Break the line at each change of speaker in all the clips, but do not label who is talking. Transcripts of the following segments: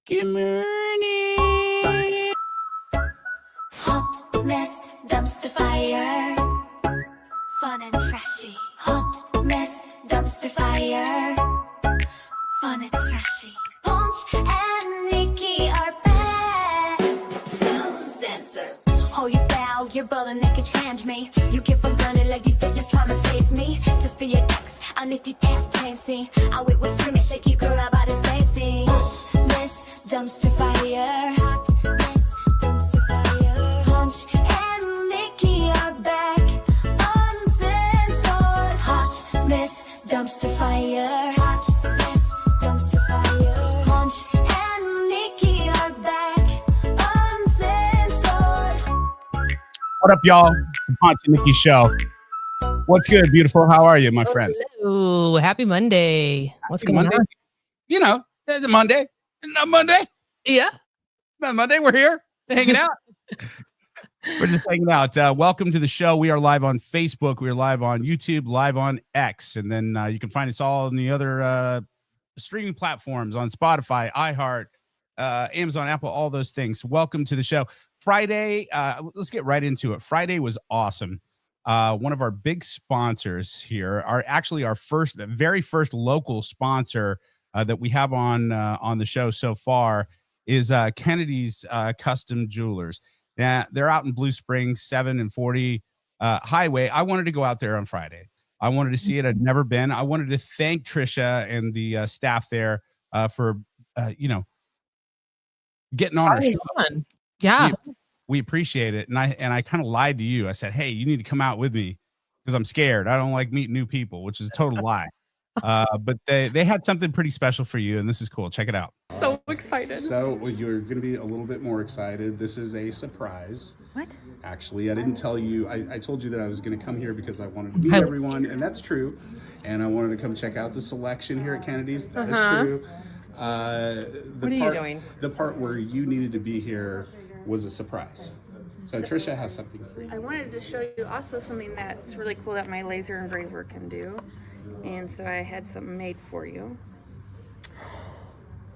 Good morning.
Hot mess, dumpster fire. Fun and trashy. Hot mess, dumpster fire. Fun and trashy. Ponch and Nikki are back. No censor. Oh, you foul, you're bullying, they can trans me. You get for granted like these dickers trying to face me. Just be an ex, I need the ass dancing. I wait with screaming, shake you girl about his dancing. Hot mess, dumpster fire. Hot mess, dumpster fire. Ponch and Nikki are back. Uncensored. Hot mess, dumpster fire. Hot mess, dumpster fire. Ponch and Nikki are back. Uncensored.
What up, y'all? The Ponch and Nikki show. What's good, beautiful? How are you, my friend?
Hello. Happy Monday. What's going on?
You know, it's a Monday. Not Monday.
Yeah.
Not Monday. We're here hanging out. We're just hanging out. Welcome to the show. We are live on Facebook. We are live on YouTube, live on X. And then you can find us all on the other streaming platforms on Spotify, iHeart, Amazon, Apple, all those things. Welcome to the show. Friday, let's get right into it. Friday was awesome. One of our big sponsors here are actually our very first local sponsor that we have on the show so far is Kennedy's Custom Jewelers. Now, they're out in Blue Springs, 7 and 40 Highway. I wanted to go out there on Friday. I wanted to see it. I'd never been. I wanted to thank Trisha and the staff there for getting on our show.
Yeah.
We appreciate it. And I kind of lied to you. I said, hey, you need to come out with me because I'm scared. I don't like meeting new people, which is a total lie. But they had something pretty special for you, and this is cool. Check it out.
So excited.
So you're going to be a little bit more excited. This is a surprise.
What?
Actually, I didn't tell you. I told you that I was going to come here because I wanted to meet everyone, and that's true. And I wanted to come check out the selection here at Kennedy's. That is true.
What are you doing?
The part where you needed to be here was a surprise. So Trisha has something for you.
I wanted to show you also something that's really cool that my laser engraver can do. And so I had something made for you.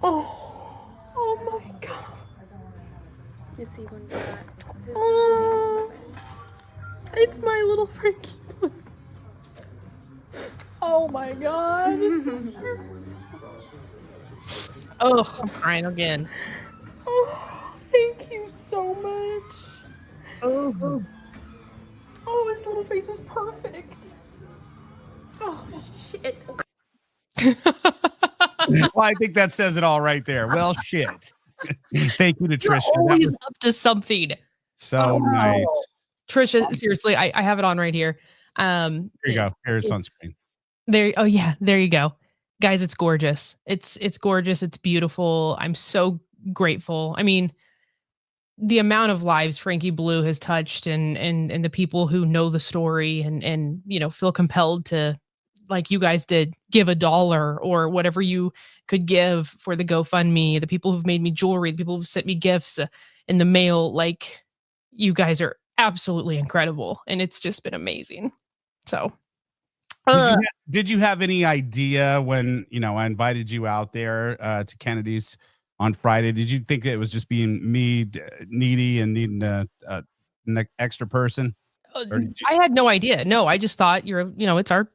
Oh my god. It's even got it's my little Frankie Blue. Oh my god.
Oh, I'm crying again.
Oh, thank you so much. Oh, his little face is perfect. Oh, shit.
Well, I think that says it all right there. Well, shit. Thank you to
You're
Trisha.
always up to something.
So nice.
Trisha, seriously, I have it on right here.
Here you go. Here it's on screen.
There. Oh yeah, there you go. Guys, it's gorgeous. It's gorgeous. It's beautiful. I'm so grateful. I mean, the amount of lives Frankie Blue has touched and the people who know the story and feel compelled to, like you guys did, give $1 or whatever you could give for the GoFundMe, the people who've made me jewelry, the people who've sent me gifts in the mail, like you guys are absolutely incredible. And it's just been amazing. So
did you have any idea when, I invited you out there to Kennedy's on Friday? Did you think it was just being me needy and needing an extra person?
I had no idea. No, I just thought it's our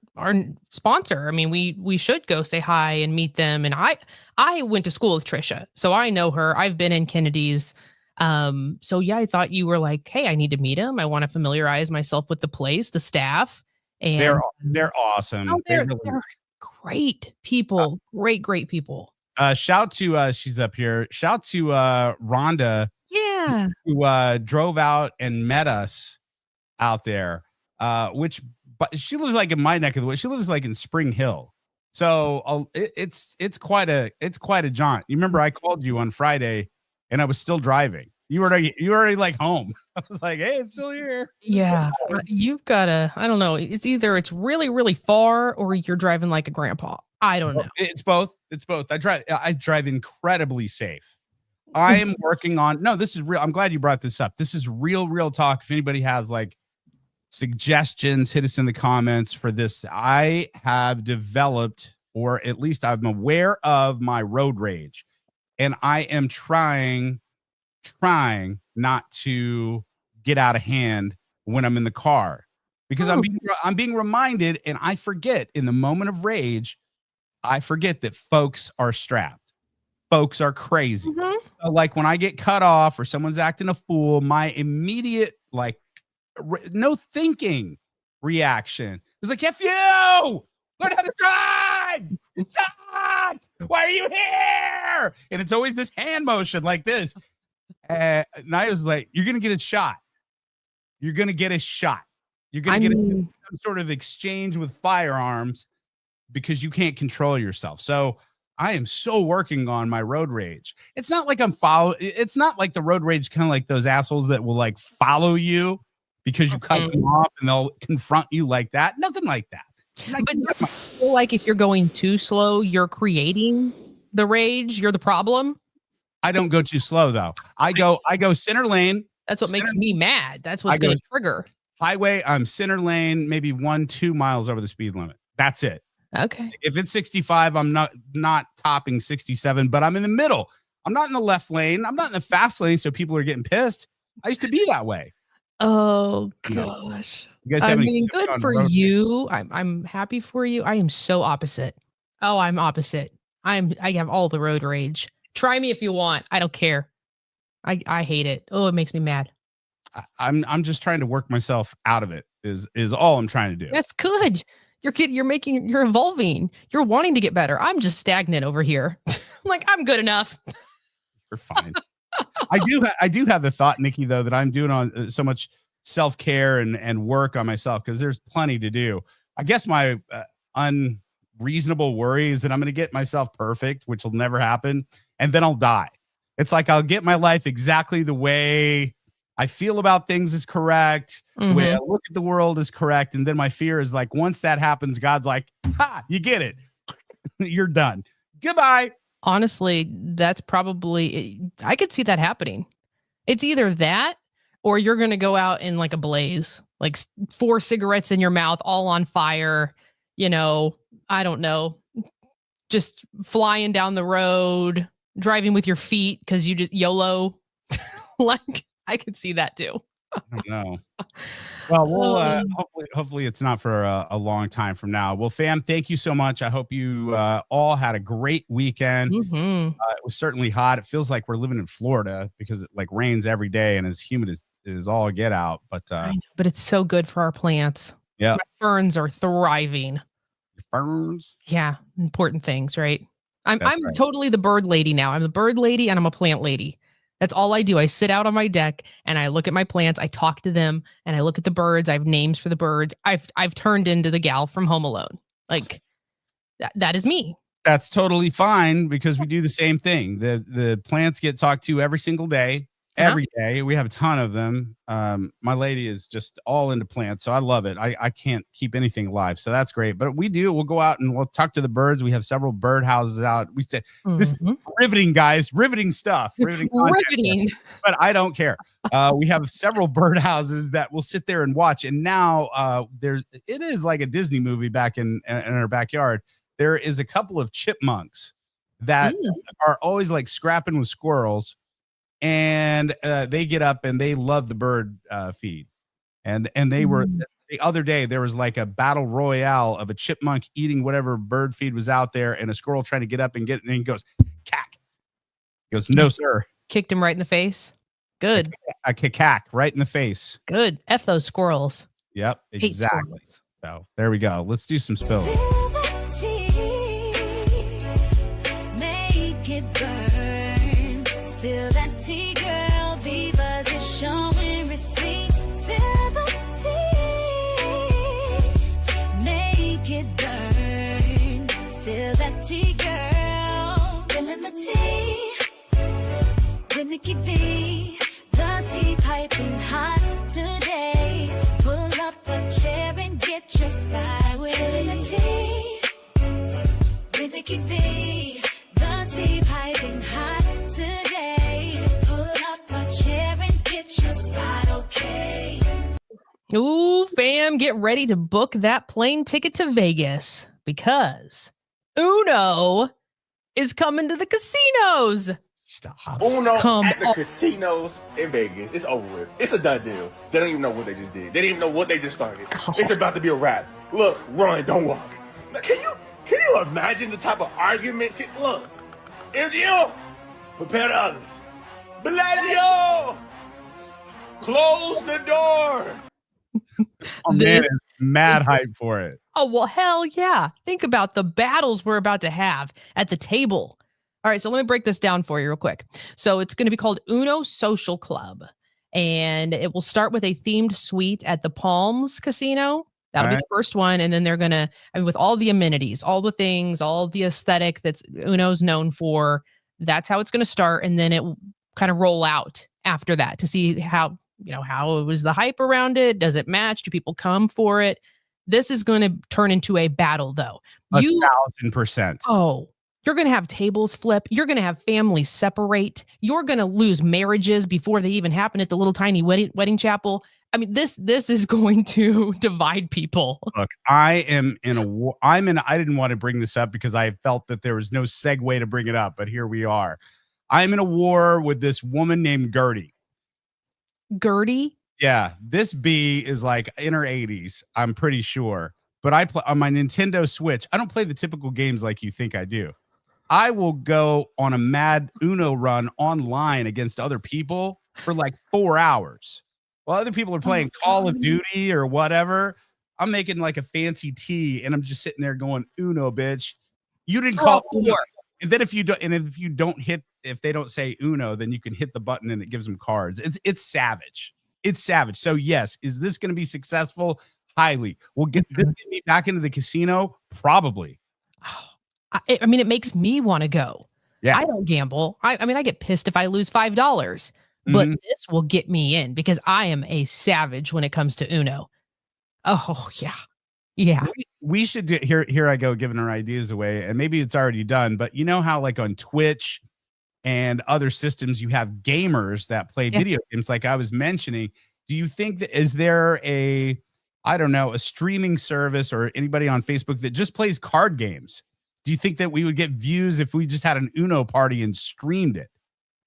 sponsor. I mean, we should go say hi and meet them. And I went to school with Trisha, so I know her. I've been in Kennedy's. So yeah, I thought you were like, hey, I need to meet him. I want to familiarize myself with the place, the staff. And
they're awesome.
Oh, they're great people. Great people.
Shout to she's up here. Shout to Rhonda.
Yeah.
Who drove out and met us out there. But she lives like in my neck of the woods. She lives like in Spring Hill. So it's quite a jaunt. You remember I called you on Friday and I was still driving. You were already like home. I was like, hey, it's still here.
Yeah. You've gotta, I don't know. It's either it's really, really far or you're driving like a grandpa. I don't know.
It's both. I drive incredibly safe. I am working on, no, this is real. I'm glad you brought this up. This is real talk. If anybody has like suggestions, hit us in the comments for this. I have developed, or at least I'm aware of my road rage. and I am trying not to get out of hand when I'm in the car, because I'm being reminded, and I forget in the moment of rage, I forget that folks are strapped. Folks are crazy.
Mhm.
So, like, when I get cut off or someone's acting a fool, my immediate, like, no thinking reaction is like, F you! Learn how to drive! You suck! Why are you here? And it's always this hand motion like this. And I was like, you're going to get a shot. You're going to get a shot. You're going to get some sort of exchange with firearms because you can't control yourself. So I am so working on my road rage. It's not like it's not like the road rage kind of like those assholes that will like follow you because you cut them off and they'll confront you like that. Nothing like that.
But do you feel like if you're going too slow, you're creating the rage? You're the problem?
I don't go too slow though. I go center lane.
That's what makes me mad. That's what's going to trigger.
Highway, I'm center lane, maybe 1-2 miles over the speed limit. That's it.
Okay.
If it's 65, I'm not topping 67, but I'm in the middle. I'm not in the left lane. I'm not in the fast lane, so people are getting pissed. I used to be that way.
Oh gosh.
You guys
I
have any
mean,
tips
good
on
for
road rage?
you. I'm happy for you. I am so opposite. Oh, I'm opposite. I have all the road rage. Try me if you want. I don't care. I hate it. Oh, it makes me mad.
I'm just trying to work myself out of it. Is all I'm trying to do.
That's good. You're evolving. You're wanting to get better. I'm just stagnant over here. Like, I'm good enough.
You're fine. I do have the thought, Nikki, though, that I'm doing on so much self-care and work on myself because there's plenty to do. I guess my unreasonable worry is that I'm going to get myself perfect, which will never happen, and then I'll die. It's like I'll get my life exactly the way I feel about things is correct. The way I look at the world is correct. And then my fear is like, once that happens, God's like, ha, you get it. You're done. Goodbye.
Honestly, that's probably, I could see that happening. It's either that or you're going to go out in like a blaze, like 4 cigarettes in your mouth, all on fire. You know, I don't know, just flying down the road, driving with your feet because you just YOLO. Like, I could see that too.
I don't know. Well, we'll hopefully it's not for a long time from now. Well, fam, thank you so much. I hope you all had a great weekend. It was certainly hot. It feels like we're living in Florida because it like rains every day and is humid as all get out. But
it's so good for our plants.
Yeah,
my ferns are thriving.
Ferns.
Yeah, important things, right? I'm
right.
Totally the bird lady now. I'm the bird lady and I'm a plant lady. That's all I do. I sit out on my deck and I look at my plants. I talk to them and I look at the birds. I have names for the birds. I've turned into the gal from Home Alone. Like that is me.
That's totally fine because we do the same thing. The plants get talked to every single day. Every day. We have a ton of them. My lady is just all into plants, so I love it. I can't keep anything alive, so that's great. But we'll go out and we'll talk to the birds. We have several bird houses out. We say this is riveting, guys, riveting stuff, riveting, but I don't care. We have several bird houses that will sit there and watch. And now it is like a Disney movie back in our backyard. There is a couple of chipmunks that are always like scrapping with squirrels. And they get up and they love the bird feed. And they were the other day, there was like a battle royale of a chipmunk eating whatever bird feed was out there and a squirrel trying to get up and get it. And he goes, cack. He goes, no, sir.
Kicked him right in the face. Good.
A cack right in the face.
Good. F those squirrels.
Yep, exactly. So there we go. Let's do some spilling.
Make it burn. Spill that tea, girl. Viva's is showing receipts. Spill the tea. Make it burn. Spill that tea, girl. Spilling the tea. With Nikki V. The tea piping hot today. Pull up a chair and get your spy with the tea. With Nikki V. The tea piping hot today. Pull up a chair and get your spot, okay?
Ooh, fam, get ready to book that plane ticket to Vegas because Uno is coming to the casinos.
Stop.
Uno
Come
at the
on.
casinos in Vegas. It's over with. It's a done deal. They don't even know what they just did. They didn't even know what they just started. It's about to be a wrap. Look, run, don't walk. Now, can you imagine the type of arguments? Look, MGM, prepare the others. Bellagio, close the doors.
Oh, man, is mad hype for it.
Oh, well, hell yeah. Think about the battles we're about to have at the table. All right, so let me break this down for you real quick. So it's going to be called Uno Social Club, and it will start with a themed suite at the Palms Casino. That'll be the first one, and then they're going to, with all the amenities, all the things, all the aesthetic that's Uno's known for, that's how it's going to start, and then it will kind of roll out after that to see how it was the hype around it. Does it match? Do people come for it? This is going to turn into a battle, though.
1,000%.
Oh, you're going to have tables flip. You're going to have families separate. You're going to lose marriages before they even happen at the little tiny wedding chapel. I mean, this is going to divide people.
Look, I am in a war. I didn't want to bring this up because I felt that there was no segue to bring it up, but here we are. I'm in a war with this woman named Gertie.
Gertie?
Yeah, this bee is like in her 80s, I'm pretty sure. But I play on my Nintendo Switch. I don't play the typical games like you think I do. I will go on a mad Uno run online against other people for like 4 hours. While other people are playing Call of Duty or whatever, I'm making like a fancy tea and I'm just sitting there going, Uno, bitch. You didn't call Uno. And then if you don't hit, if they don't say Uno, then you can hit the button and it gives them cards. It's savage. It's savage. So yes, is this going to be successful? Highly. We'll get me back into the casino? Probably.
I mean, it makes me want to go.
Yeah.
I don't gamble. I mean, I get pissed if I lose $5, but this will get me in because I am a savage when it comes to Uno. Oh, yeah. Yeah.
We should do here I go giving our ideas away, and maybe it's already done, but you know how like on Twitch and other systems you have gamers that play video games like I was mentioning. Do you think that is there a streaming service or anybody on Facebook that just plays card games? Do you think that we would get views if we just had an Uno party and streamed it?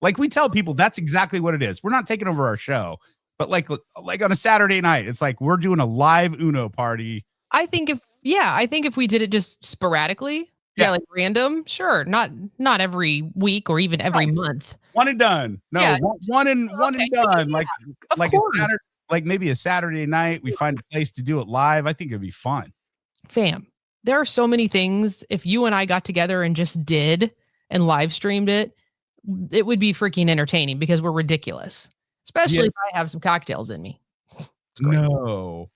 Like we tell people that's exactly what it is. We're not taking over our show, but like on a Saturday night, it's like we're doing a live Uno party.
I think if we did it just sporadically, like random, sure. Not every week or even every month.
One and done. No, one and done. Like a Saturday, like maybe a Saturday night, we find a place to do it live. I think it'd be fun.
Fam, there are so many things. If you and I got together and just did and live streamed it, it would be freaking entertaining because we're ridiculous. Especially if I have some cocktails in me.
No.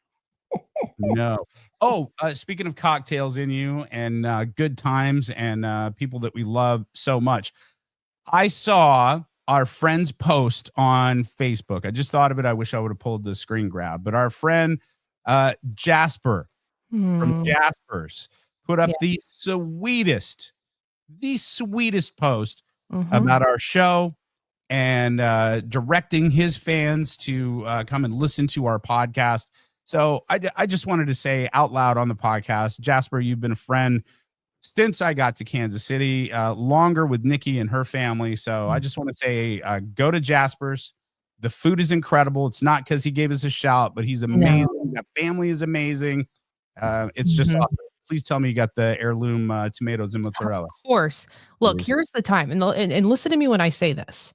Oh, speaking of cocktails in you and good times and people that we love so much, I saw our friend's post on Facebook. I just thought of it. I wish I would have pulled the screen grab, but our friend Jasper from Jasper's put up the sweetest post about our show and directing his fans to come and listen to our podcast. So I just wanted to say out loud on the podcast, Jasper, you've been a friend since I got to Kansas City, longer with Nikki and her family. So I just want to say, go to Jasper's. The food is incredible. It's not because he gave us a shout, but he's amazing. No. That family is amazing. It's just awesome. Please tell me you got the heirloom tomatoes and mozzarella.
Of course. Look, here's the time. And listen to me when I say this.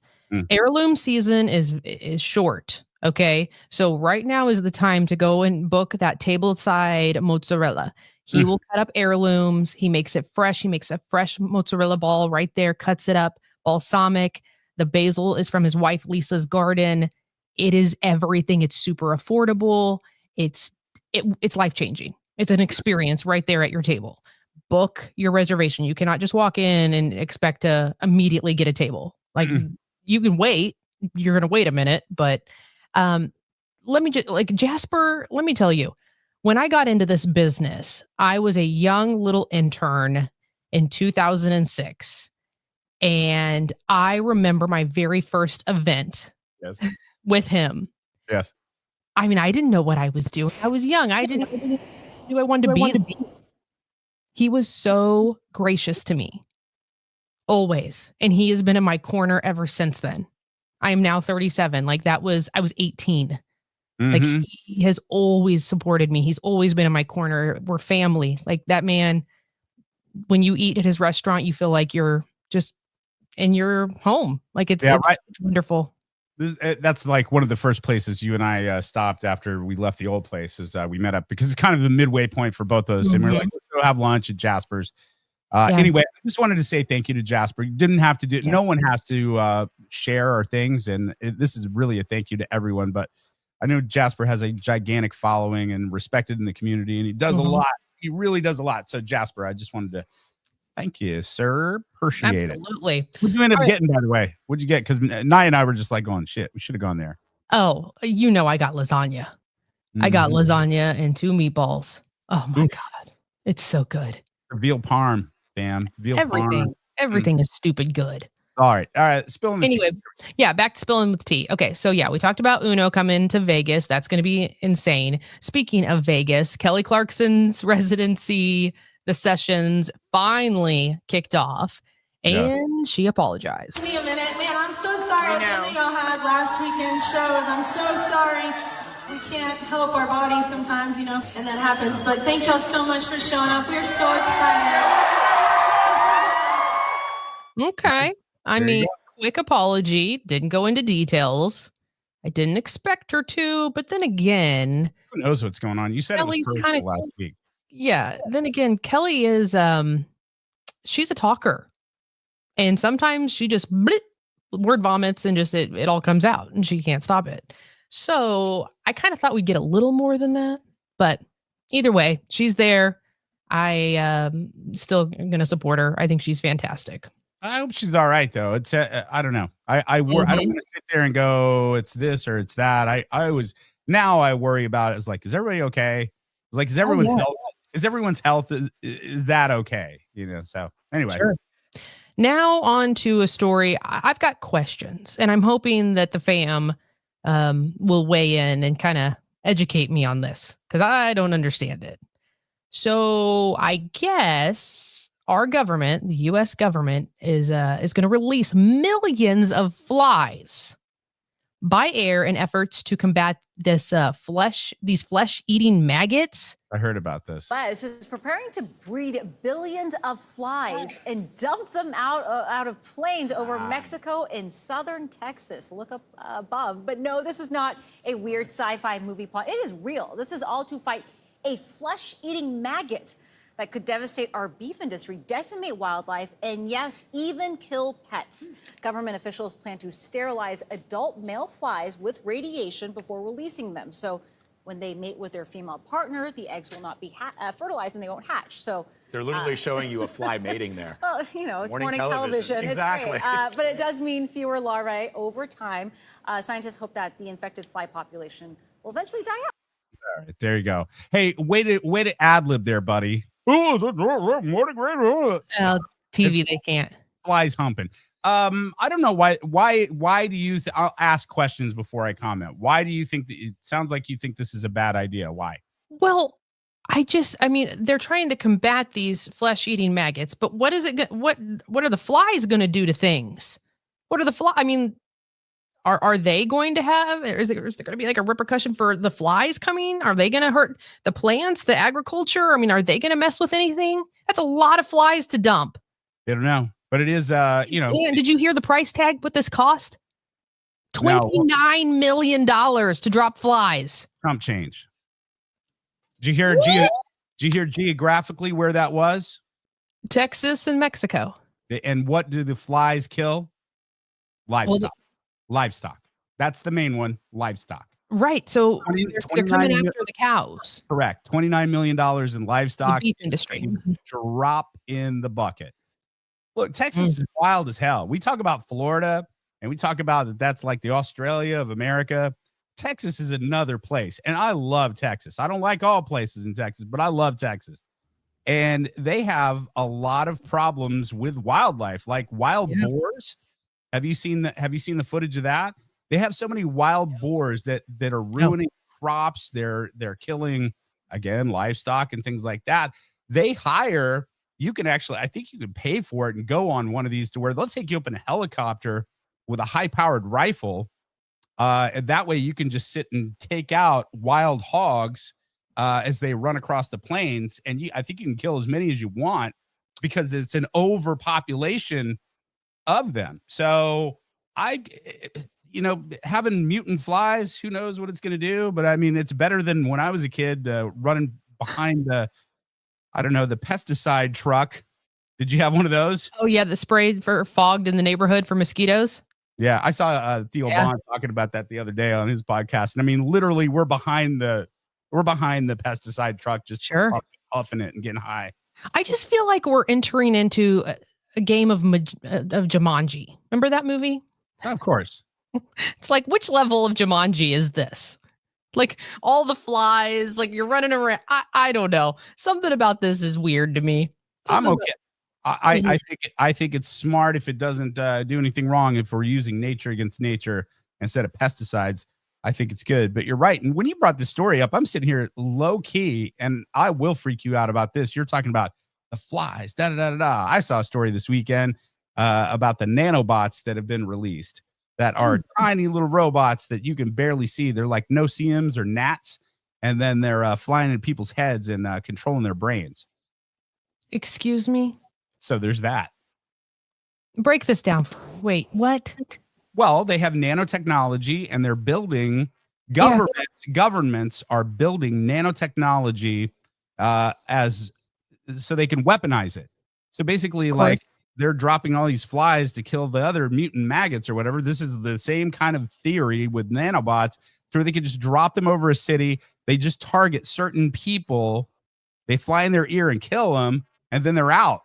Heirloom season is short. Okay. So right now is the time to go and book that tableside mozzarella. He will cut up heirlooms. He makes it fresh. He makes a fresh mozzarella ball right there, cuts it up, balsamic. The basil is from his wife, Lisa's garden. It is everything. It's super affordable. It's life-changing. It's an experience right there at your table. Book your reservation. You cannot just walk in and expect to immediately get a table. Like you can wait. You're going to wait a minute, but let me just Jasper, let me tell you, when I got into this business, I was a young little intern in 2006. And I remember my very first event with him.
Yes.
I mean, I didn't know what I was doing. I was young. I didn't know who I wanted to be. He was so gracious to me. always. And he has been in my corner ever since then. I am now 37. Like I was 18. Like he has always supported me. He's always been in my corner. We're family. Like that man, when you eat at his restaurant, you feel like you're just in your home. Like it's wonderful.
That's like one of the first places you and I stopped after we left the old place is we met up because it's kind of the midway point for both of us. And we're like, let's go have lunch at Jasper's. Anyway, I just wanted to say thank you to Jasper. You didn't have to do it. No one has to share our things. And this is really a thank you to everyone. But I know Jasper has a gigantic following and respected in the community, and he does a lot. He really does a lot. So Jasper, I just wanted to thank you, sir. Appreciate it.
Absolutely.
What'd you end up getting, by the way? What'd you get? Because Nye and I were just like going, shit, we should have gone there.
Oh, I got lasagna. I got lasagna and 2 meatballs. Oh my God. It's so good.
Veal parm, fam. Veal parm.
Everything is stupid good.
All right. Spilling the tea.
Back to spilling with tea. Okay, so we talked about Uno coming to Vegas. That's going to be insane. Speaking of Vegas, Kelly Clarkson's residency, the sessions finally kicked off, and she apologized.
Give me a minute, man. I'm so sorry. Something y'all had last weekend shows. I'm so sorry. We can't help our bodies sometimes, and that happens. But thank y'all so much for showing up. We're so excited.
Okay. I mean, quick apology. Didn't go into details. I didn't expect her to, but then again,
who knows what's going on? You said
Kelly's
it was personal last week.
Yeah. Then again, Kelly is she's a talker, and sometimes she just word vomits and just it all comes out, and she can't stop it. So I kind of thought we'd get a little more than that, but either way, she's there. I still gonna support her. I think she's fantastic.
I hope she's all right, though. It's I don't know. I don't want to sit there and go, it's this or it's that. I worry about it. It's like, is everybody okay? It's like, is everyone's health? Is everyone's health? Is that okay? So anyway.
Sure. Now on to a story. I've got questions, and I'm hoping that the fam will weigh in and kind of educate me on this because I don't understand it. So I guess our government, the U.S. government, is going to release millions of flies by air in efforts to combat these flesh-eating maggots.
I heard about this.
This is preparing to breed billions of flies and dump them out of planes over Mexico and southern Texas. Look up above. But no, this is not a weird sci-fi movie plot. It is real. This is all to fight a flesh-eating maggot that could devastate our beef industry, decimate wildlife, and yes, even kill pets. Government officials plan to sterilize adult male flies with radiation before releasing them. So when they mate with their female partner, the eggs will not be fertilized and they won't hatch. So
they're literally showing you a fly mating there.
Well, it's morning television.
Exactly.
It's great. But it does mean fewer larvae over time. Scientists hope that the infected fly population will eventually die out.
All right, there you go. Hey, way to ad-lib there, buddy. Oh,
TV, they can't.
Flies humping. I don't know why do you I'll ask questions before I comment. Why do you think that it sounds like you think this is a bad idea? Why?
Well, I mean, they're trying to combat these flesh-eating maggots, but what are the flies going to do to things? What are the flies? I mean, are they going to have, is there going to be like a repercussion for the flies coming? Are they going to hurt the plants, the agriculture? I mean, are they going to mess with anything? That's a lot of flies to dump.
I don't know, but it is, And
did you hear the price tag? What this cost? $29 million to drop flies.
Trump change. Did you hear geographically where that was?
Texas and Mexico.
And what do the flies kill? Livestock. Livestock. That's the main one. Livestock.
Right. So they're coming after the cows.
Correct. $29 million in livestock.
The beef industry.
Drop in the bucket. Look, Texas is wild as hell. We talk about Florida and we talk about that's like the Australia of America. Texas is another place. And I love Texas. I don't like all places in Texas, but I love Texas. And they have a lot of problems with wildlife, like wild boars. Have you seen the footage of that? They have so many wild boars that are ruining crops. They're killing, again, livestock and things like that. They hire you can actually, I think you could pay for it and go on one of these to where they'll take you up in a helicopter with a high powered rifle. And that way you can just sit and take out wild hogs as they run across the plains. And I think you can kill as many as you want because it's an overpopulation of them. So having mutant flies, who knows what it's going to do? But I mean, it's better than when I was a kid running behind the pesticide truck. Did you have one of those?
Oh yeah, the spray for fogged in the neighborhood for mosquitoes.
Yeah, I saw Theo Vaughn talking about that the other day on his podcast. And I mean, literally, we're behind the pesticide truck, just huffing it and getting high.
I just feel like we're entering into a game of Jumanji. Remember that movie?
Of course.
It's like, which level of Jumanji is this? Like all the flies, like you're running around. I don't know. Something about this is weird to me.
I'm okay. I think it's smart if it doesn't do anything wrong. If we're using nature against nature instead of pesticides, I think it's good. But you're right. And when you brought this story up, I'm sitting here low key, and I will freak you out about this. You're talking about the flies. Da da da da da. I saw a story this weekend about the nanobots that have been released that are tiny little robots that you can barely see. They're like no-see-ums or gnats, and then they're flying in people's heads and controlling their brains.
Excuse me?
So there's that.
Break this down. Wait, what?
Well, they have nanotechnology, and they're building governments are building nanotechnology as so they can weaponize it. So basically, like they're dropping all these flies to kill the other mutant maggots or whatever. This is the same kind of theory with nanobots, so they could just drop them over a city. They just target certain people. They fly in their ear and kill them, and then they're out.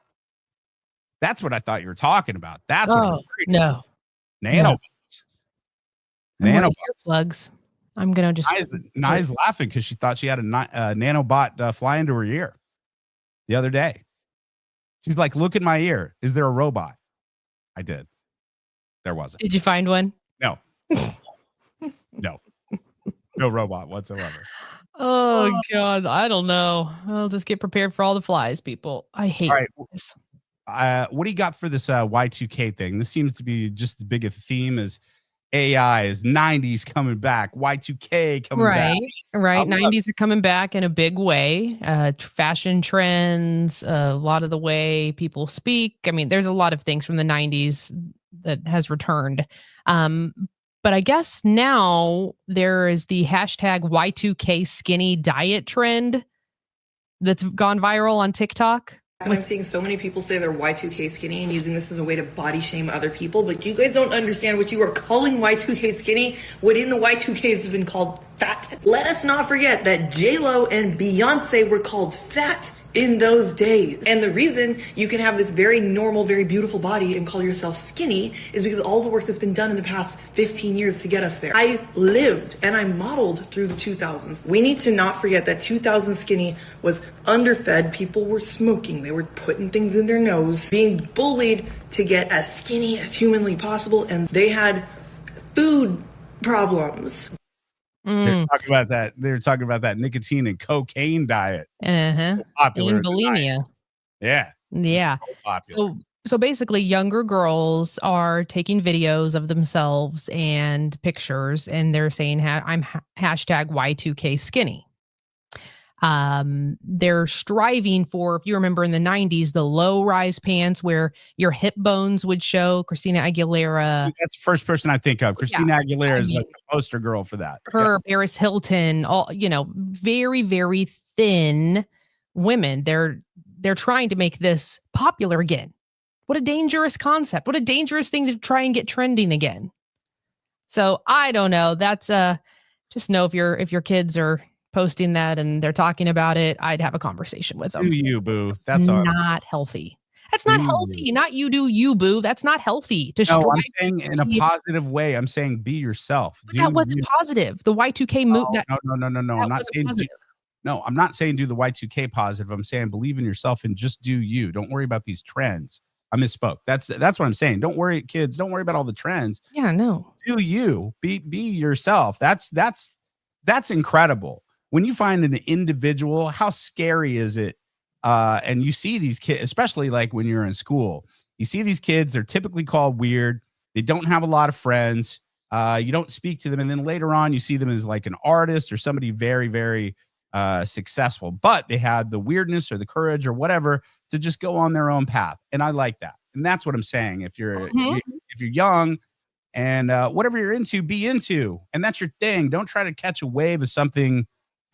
That's what I thought you were talking about. That's what
no.
Nanobots.
Nanobots. Earplugs. I'm going to just...
Nye's laughing because she thought she had a nanobot fly into her ear the other day. She's like, look at my ear. Is there a robot? I did. There wasn't.
Did you find one?
No. No robot whatsoever.
Oh, God. I don't know. I'll just get prepared for all the flies, people. I hate this.
What do you got for this Y2K thing? This seems to be just as big a theme as AI, as 90s coming back, Y2K coming back.
Right. 90s are coming back in a big way. Fashion trends, a lot of the way people speak. I mean, there's a lot of things from the 90s that has returned. But I guess now there is the hashtag Y2K skinny diet trend that's gone viral on TikTok.
I'm seeing so many people say they're Y2K skinny and using this as a way to body shame other people, but you guys don't understand what you are calling Y2K skinny, what in the Y2Ks have been called fat. Let us not forget that J-Lo and Beyonce were called fat in those days. And the reason you can have this very normal, very beautiful body and call yourself skinny is because all the work that's been done in the past 15 years to get us there. I lived and I modeled through the 2000s. We need to not forget that 2000 skinny was underfed. People were smoking. They were putting things in their nose, being bullied to get as skinny as humanly possible. And they had food problems.
They're talking about that nicotine and cocaine diet.
So popular in bulimia.
Yeah.
So basically younger girls are taking videos of themselves and pictures, and they're saying I'm hashtag Y2K skinny. They're striving for, if you remember in the 90s, the low rise pants where your hip bones would show. Christina Aguilera.
That's the first person I think of. Christina Aguilera is like the poster girl for that.
Her, Paris Hilton, all, very, very thin women. They're trying to make this popular again. What a dangerous concept. What a dangerous thing to try and get trending again. So I don't know. That's just know if your kids are posting that and they're talking about it, I'd have a conversation with them.
Do you, boo? That's
not healthy. That's not healthy. Not you do you, boo. That's not healthy.
No, I'm saying in a positive way. I'm saying be yourself.
That wasn't positive. The Y2K move.
No. I'm not saying I'm not saying do the Y2K positive. I'm saying believe in yourself and just do you. Don't worry about these trends. I misspoke. That's what I'm saying. Don't worry, kids. Don't worry about all the trends.
Yeah, no.
Do you. Be yourself. That's incredible. When you find an individual, how scary is it And you see these kids, especially like when you're in school, you see these kids, they're typically called weird. They don't have a lot of friends. You don't speak to them. And then later on, you see them as like an artist or somebody very, very successful, but they had the weirdness or the courage or whatever to just go on their own path. And I like that. And that's what I'm saying. If you're young and whatever you're into, be into, and that's your thing. Don't try to catch a wave of something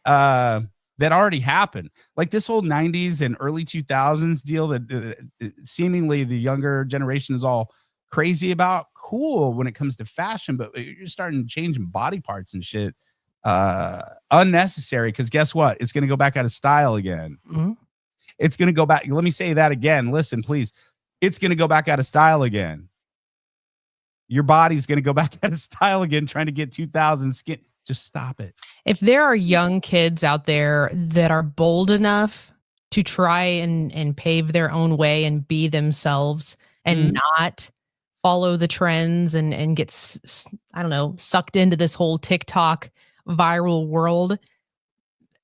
that already happened. Like this whole 90s and early 2000s deal that seemingly the younger generation is all crazy about. Cool when it comes to fashion, but you're starting changing body parts and shit. Unnecessary, because guess what? It's going to go back out of style again. It's going to go back. Let me say that again. Listen, please. It's going to go back out of style again. Your body's going to go back out of style again, trying to get 2000 skin. Just stop it.
If there are young kids out there that are bold enough to try and pave their own way and be themselves and not follow the trends and get, I don't know, sucked into this whole TikTok viral world,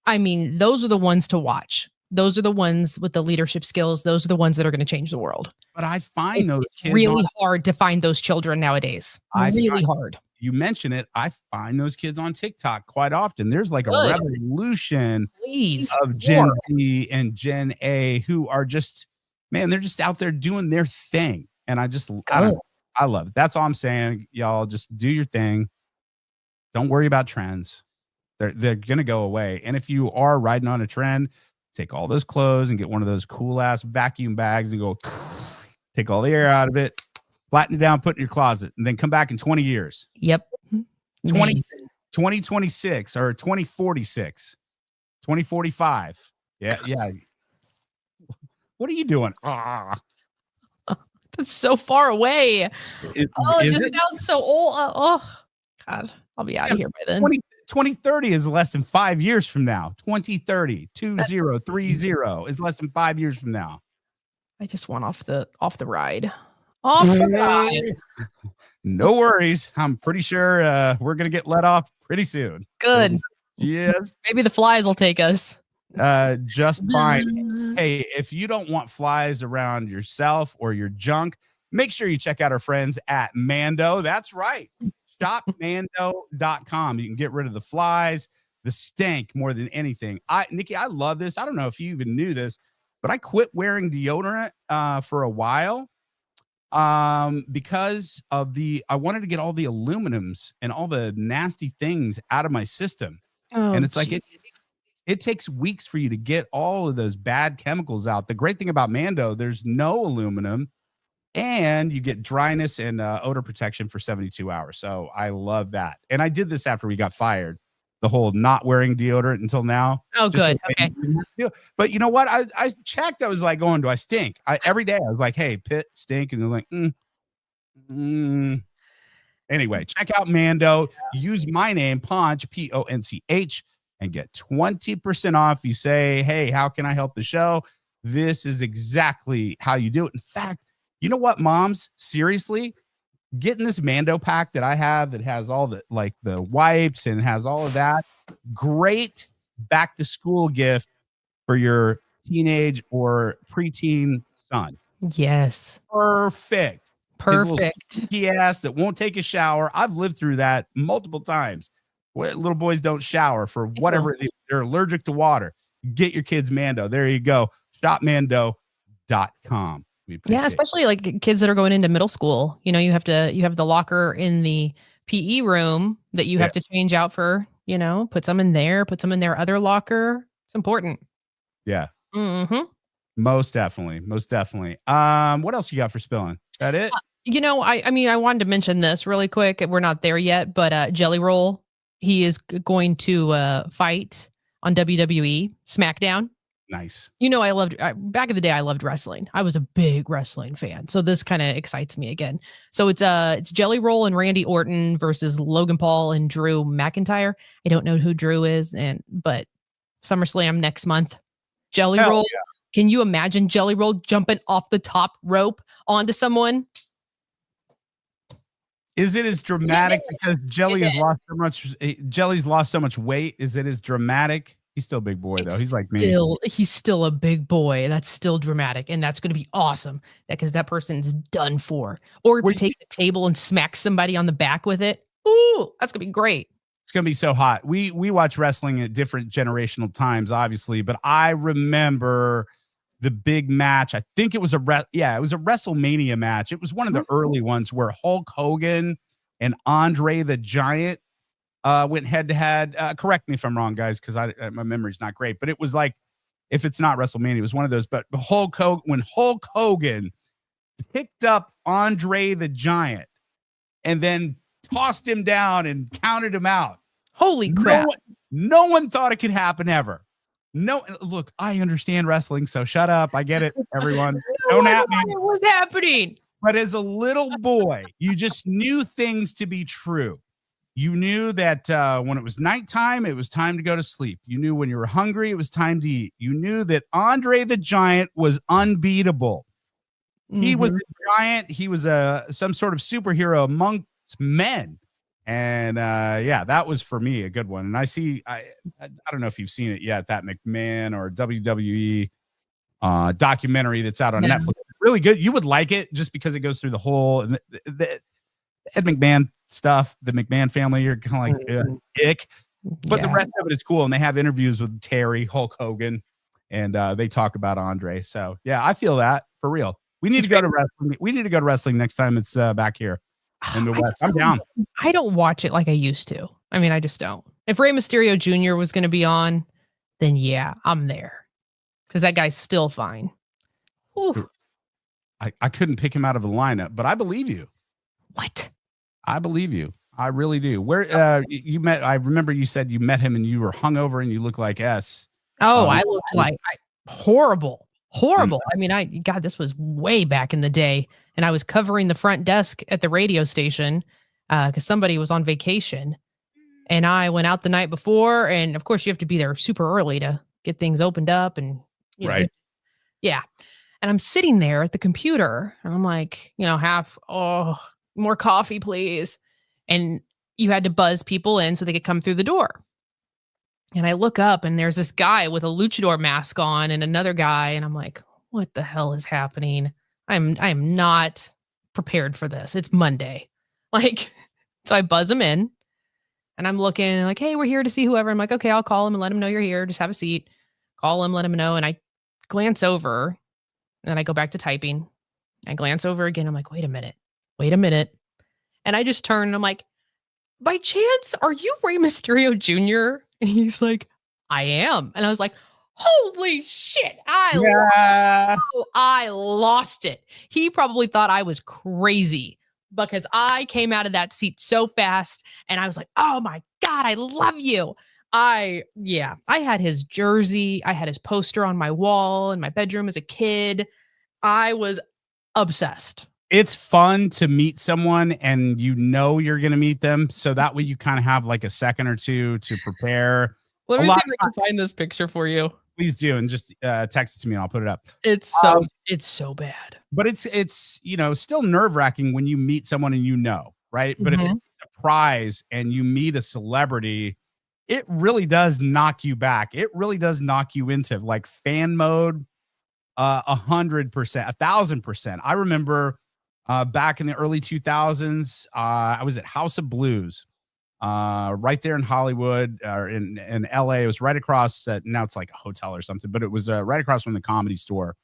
I mean, those are the ones to watch. Those are the ones with the leadership skills. Those are the ones that are going to change the world.
But I find those kids
really hard to find those children nowadays. Really hard.
You mention it. I find those kids on TikTok quite often. There's like a revolution of Gen Z and Gen A who are just, man, they're just out there doing their thing. And I love it. That's all I'm saying. Y'all just do your thing. Don't worry about trends. They're going to go away. And if you are riding on a trend, take all those clothes and get one of those cool ass vacuum bags and go take all the air out of it, flatten it down, put it in your closet, and then come back in 20 years.
Yep.
2026 or 2046, 2045. Yeah. What are you doing?
That's so far away. It just sounds so old. God, I'll be out of here by then.
2030 is less than 5 years from now. 2030, 2030 is less than 5 years from now.
I just want off the ride. Off the ride.
No worries. I'm pretty sure we're gonna get let off pretty soon.
Good.
Yes.
Maybe the flies will take us.
Just fine. Hey, if you don't want flies around yourself or your junk, make sure you check out our friends at Mando. That's right. ShopMando.com. You can get rid of the flies, the stink more than anything. Nikki, I love this. I don't know if you even knew this, but I quit wearing deodorant for a while because of I wanted to get all the aluminums and all the nasty things out of my system. And it's like it takes weeks for you to get all of those bad chemicals out. The great thing about Mando, there's no aluminum. And you get dryness and odor protection for 72 hours. So I love that. And I did this after we got fired. The whole not wearing deodorant until now.
Oh, good. Okay.
But you know what? I checked. I was like going, do I stink? Every day I was like, hey, pit, stink. And they're like, Anyway, check out Mando. Use my name, Ponch, Ponch, and get 20% off. You say, hey, how can I help the show? This is exactly how you do it. In fact, you know what, moms? Seriously, getting this Mando pack that I have that has all the the wipes and has all of that. Great back to school gift for your teenage or preteen son.
Yes.
Perfect.
Perfect.
Ass that won't take a shower. I've lived through that multiple times. Little boys don't shower for whatever. They're allergic to water. Get your kids Mando. There you go. ShopMando.com.
Yeah, especially like kids that are going into middle school. You know, you have the locker in the PE room that you have to change out for, you know, put some in their other locker. It's important.
Yeah.
Mm-hmm.
Most definitely. What else you got for spilling? That it?
You know, I mean, I wanted to mention this really quick. We're not there yet, but Jelly Roll, he is going to fight on WWE SmackDown.
Nice.
You know, back in the day, I loved wrestling. I was a big wrestling fan. So this kind of excites me again. So it's Jelly Roll and Randy Orton versus Logan Paul and Drew McIntyre. I don't know who Drew is, but SummerSlam next month. Jelly Roll. Yeah. Can you imagine Jelly Roll jumping off the top rope onto someone?
Is it as dramatic because Jelly's lost so much weight? Is it as dramatic? He's still a big boy though. He's like me.
He's still a big boy. That's still dramatic, and that's going to be awesome. Because that person's done for. Or if he takes a table and smacks somebody on the back with it, ooh, that's gonna be great.
It's gonna be so hot. We watch wrestling at different generational times, obviously, but I remember the big match. I think it was it was a WrestleMania match. It was one of the early ones where Hulk Hogan and Andre the Giant went head to head. Correct me if I'm wrong, guys, because my memory's not great. But it was like, if it's not WrestleMania, it was one of those. But when Hulk Hogan picked up Andre the Giant and then tossed him down and counted him out.
Holy crap!
No one thought it could happen ever. No, look, I understand wrestling, so shut up. I get it, everyone. Don't at me.
What's happening?
But as a little boy, you just knew things to be true. You knew that when it was nighttime, it was time to go to sleep. You knew when you were hungry, it was time to eat. You knew that Andre the Giant was unbeatable. He was a giant. He was some sort of superhero amongst men. And that was for me a good one. And I don't know if you've seen it yet, that McMahon or WWE documentary that's out on Netflix. Really good. You would like it just because it goes through the whole the Ed McMahon stuff, the McMahon family. You're kind of like ick, but the rest of it is cool. And they have interviews with Terry, Hulk Hogan, and they talk about Andre. So yeah, I feel that for real. We need to go to wrestling. We need to go to wrestling next time it's back here in the West. I'm down.
I don't watch it like I used to. I mean, I just don't. If Rey Mysterio Jr. was going to be on, then yeah, I'm there because that guy's still fine. Ooh.
I couldn't pick him out of the lineup, but I believe you.
What?
I believe you. I really do. Where you met? I remember you said you met him and you were hungover and you looked like S.
Oh, I looked like horrible. I mean, God, this was way back in the day, and I was covering the front desk at the radio station because somebody was on vacation, and I went out the night before, and of course you have to be there super early to get things opened up, and
right,
yeah. And I'm sitting there at the computer, and I'm like, more coffee, please. And you had to buzz people in so they could come through the door. And I look up and there's this guy with a luchador mask on and another guy. And I'm like, what the hell is happening? I am not prepared for this. It's Monday. So I buzz him in and I'm looking like, hey, we're here to see whoever. I'm like, okay, I'll call him and let him know you're here. Just have a seat. Call him, let him know. And I glance over and then I go back to typing. I glance over again. I'm like, wait a minute. And I just turn and I'm like, by chance, are you Rey Mysterio Jr.? And he's like, I am. And I was like, holy shit. I lost it. He probably thought I was crazy because I came out of that seat so fast. And I was like, oh my God, I love you. I had his jersey. I had his poster on my wall in my bedroom as a kid. I was obsessed.
It's fun to meet someone and you're going to meet them. So that way you kind of have like a second or two to prepare.
Let me see if I can find this picture for you.
Please do. And just text it to me and I'll put it up.
It's so bad.
But it's still nerve wracking when you meet someone and right? But if it's a surprise and you meet a celebrity, it really does knock you back. It really does knock you into like fan mode 100%, 1,000%. I remember back in the early 2000s, I was at House of Blues right there in Hollywood or in LA. It was right across, now it's like a hotel or something, but it was right across from the Comedy Store.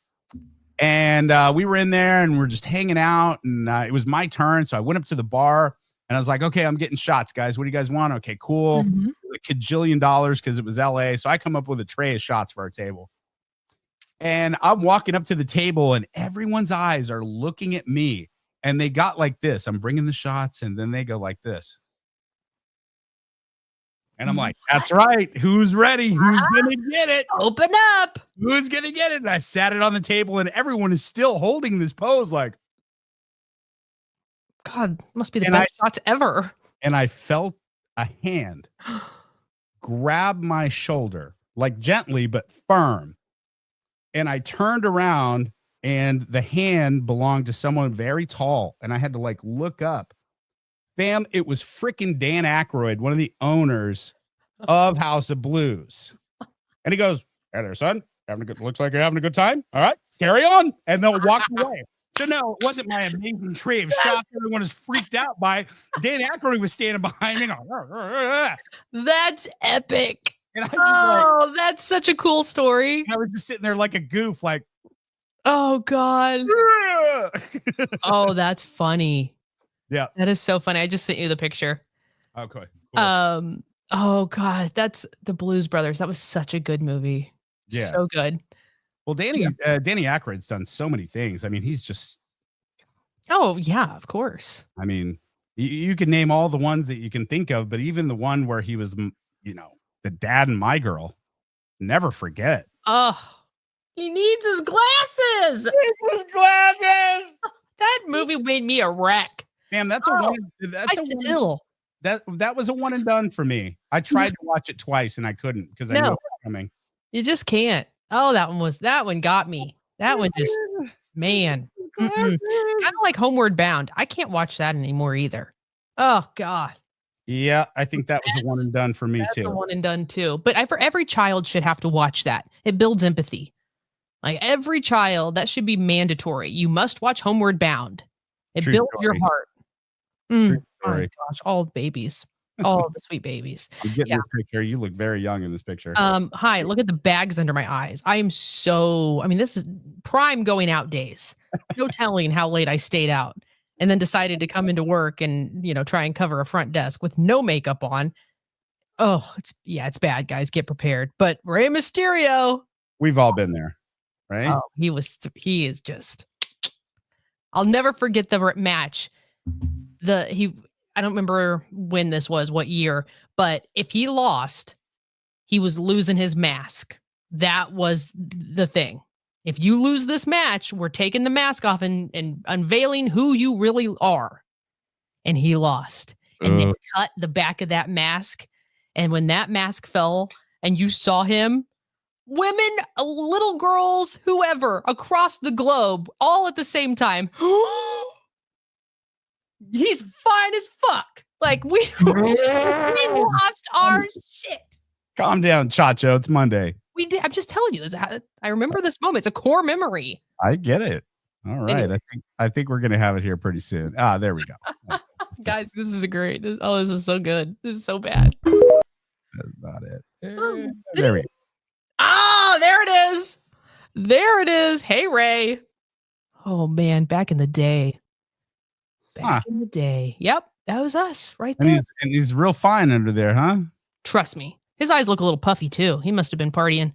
And we were in there and we're just hanging out and it was my turn. So I went up to the bar and I was like, okay, I'm getting shots, guys. What do you guys want? Okay, cool. A $1 kajillion because it was LA. So I come up with a tray of shots for our table. And I'm walking up to the table and everyone's eyes are looking at me and they got like this. I'm bringing the shots and then they go like this. And I'm like, that's right. Who's ready? Who's going to get it?
Open up.
Who's going to get it? And I sat it on the table and everyone is still holding this pose like,
God, must be the best shots ever.
And I felt a hand grab my shoulder, like gently, but firm. And I turned around and the hand belonged to someone very tall. And I had to like look up. Fam, it was freaking Dan Aykroyd, one of the owners of House of Blues. And he goes, "Hey there, son. Looks like you're having a good time. All right, carry on." And they'll walk away. So no, it wasn't my amazing tree of shots everyone is freaked out by. Dan Aykroyd was standing behind me.
That's epic.
And I'm just
that's such a cool story.
I was just sitting there like a goof, like,
oh God. Oh, that's funny.
Yeah.
That is so funny. I just sent you the picture.
Okay. Cool.
Oh God, that's the Blues Brothers. That was such a good movie.
Yeah.
So good.
Well, Danny Aykroyd's done so many things. I mean, he's just.
Oh yeah, of course.
I mean, you can name all the ones that you can think of, but even the one where he was, the dad in My Girl, never forget.
Oh, he needs his glasses.
His glasses.
That movie made me a wreck.
Damn, that was a one and done for me. I tried to watch it twice and I couldn't because I knew it was coming.
You just can't. Oh, that one got me. That one just, man. Kind of like Homeward Bound. I can't watch that anymore either. Oh God.
Yeah, I think that was a one and done for me too.
A one and done too. But every child should have to watch that. It builds empathy. Like every child, that should be mandatory. You must watch Homeward Bound. It
True
builds
story.
your heart.
True
Oh my
story.
gosh, all the babies. All the sweet babies.
I'm getting this picture. You look very young in this picture.
Hi, look at the bags under my eyes. This is prime going out days. No telling how late I stayed out and then decided to come into work and, try and cover a front desk with no makeup on. Oh, it's bad, guys. Get prepared. But Rey Mysterio.
We've all been there, right?
Oh, he is just, I'll never forget the match. I don't remember when this was, what year, but if he lost, he was losing his mask. That was the thing. If you lose this match, we're taking the mask off and unveiling who you really are. And he lost. And they cut the back of that mask. And when that mask fell and you saw him, women, little girls, whoever, across the globe, all at the same time. He's fine as fuck. Like we lost our shit.
Calm down, Chacho. It's Monday.
We did. I'm just telling you. I remember this moment. It's a core memory.
I get it. All right. Anyway. I think we're gonna have it here pretty soon. There we go.
Guys, this is great. This is so good. This is so bad.
That's not it. There we go.
There it is. There it is. Hey, Ray. Oh man, back in the day. In the day. Yep, that was us right there.
And he's real fine under there, huh?
Trust me. His eyes look a little puffy too. He must have been partying.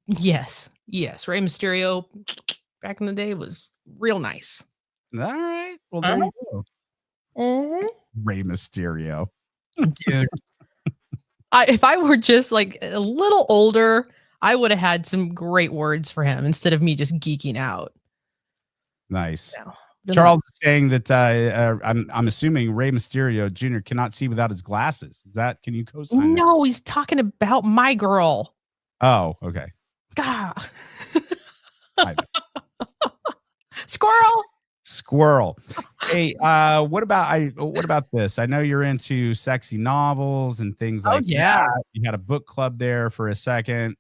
Yes. Rey Mysterio back in the day was real nice.
All right. Well, there you go. Rey Mysterio.
Dude. If I were just like a little older, I would have had some great words for him instead of me just geeking out.
Nice. Charles is saying that I'm assuming Rey Mysterio Jr. cannot see without his glasses. Can you co-sign that?
No, he's talking about My Girl.
Oh, okay.
God.
Squirrel. Hey, what about this? I know you're into sexy novels and things like that. You had a book club there for a second.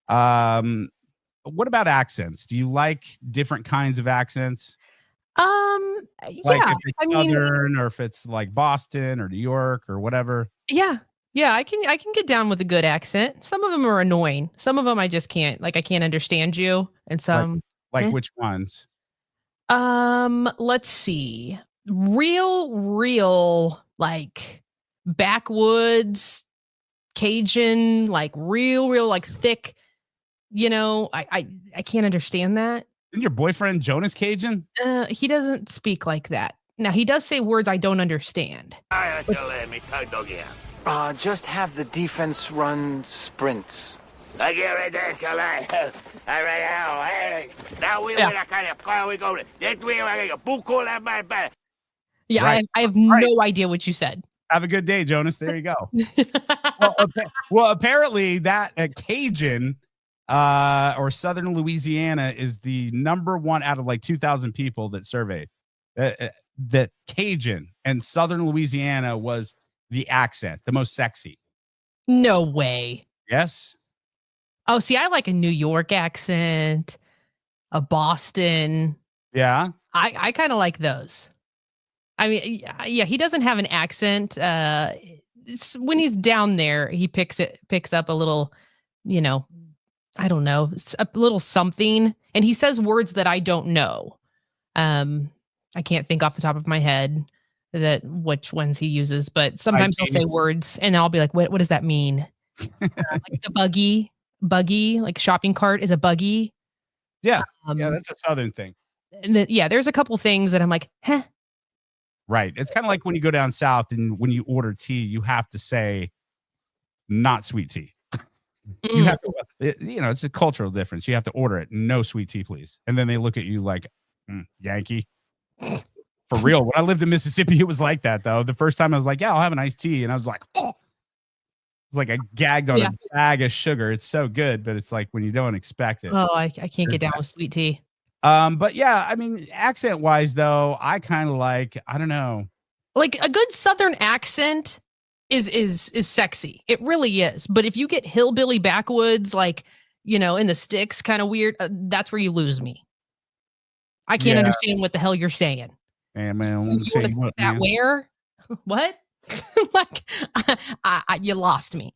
What about accents? Do you like different kinds of accents? Like if it's Southern or if it's like Boston or New York or whatever.
Yeah, I can get down with a good accent. Some of them are annoying. Some of them I just can't. Like I can't understand you. And some
like which ones?
Let's see. Real like backwoods Cajun, like real like thick. I can't understand that.
Isn't your boyfriend Jonas Cajun?
He doesn't speak like that. Now he does say words I don't understand.
Just have the defense run sprints.
Yeah, right. I have no idea what you said.
Have a good day, Jonas. There you go. well, apparently that Cajun or Southern Louisiana is the number one out of like 2,000 people that surveyed. That Cajun and Southern Louisiana was the accent, the most sexy.
No way.
Yes.
Oh, see, I like a New York accent, a Boston.
Yeah.
I kind of like those. I mean, yeah, he doesn't have an accent. When he's down there, he picks up a little, I don't know, a little something, and he says words that I don't know. I can't think off the top of my head which ones he uses, but sometimes he'll say words, and I'll be like, "What does that mean?" Like the buggy, like shopping cart is a buggy.
Yeah, that's a Southern thing.
And there's a couple things that I'm like, "Huh."
Right. It's kind of like when you go down south and when you order tea, you have to say not sweet tea. You have to, it's a cultural difference. You have to order it. No sweet tea, please. And then they look at you like, Yankee. For real. When I lived in Mississippi, it was like that, though. The first time I was like, yeah, I'll have an iced tea. And I was like, oh. It's like I gagged on a bag of sugar. It's so good, but it's like when you don't expect it.
Oh, I can't get down with sweet tea.
But yeah, I mean, accent wise, though, I kind of like, I don't know.
Like a good Southern accent is sexy. It really is. But if you get hillbilly backwoods, like, in the sticks, kind of weird, that's where you lose me. I can't understand what the hell you're saying.
Hey, man,
you want to say that where? What? Like, you lost me.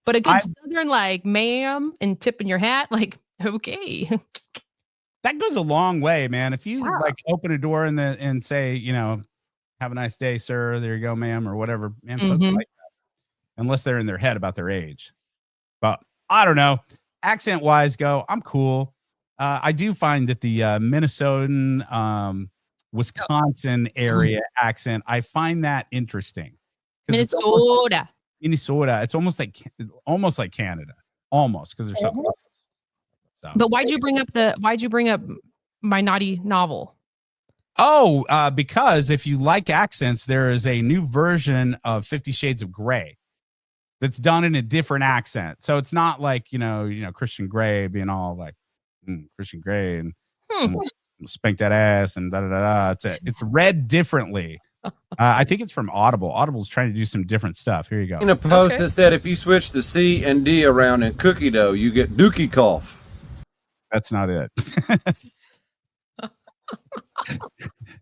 But a good Southern, like, ma'am, and tipping your hat, like, okay.
That goes a long way, man. If you like open a door and say, have a nice day, sir. There you go, ma'am, or whatever. Man, folks like that, unless they're in their head about their age. But I don't know. Accent wise, I'm cool. I do find that the Minnesotan, Wisconsin area accent, I find that interesting.
Minnesota.
It's almost like Canada, almost, because there's something. So.
But why'd you bring up my naughty novel?
Oh, because if you like accents, there is a new version of 50 Shades of Grey that's done in a different accent. So it's not like, Christian Grey being all like Christian Grey and spank that ass and da-da-da-da. It's read differently. I think it's from Audible. Audible's trying to do some different stuff. Here you go.
In a post that said if you switch the C and D around in cookie dough, you get dookie cough.
That's not it.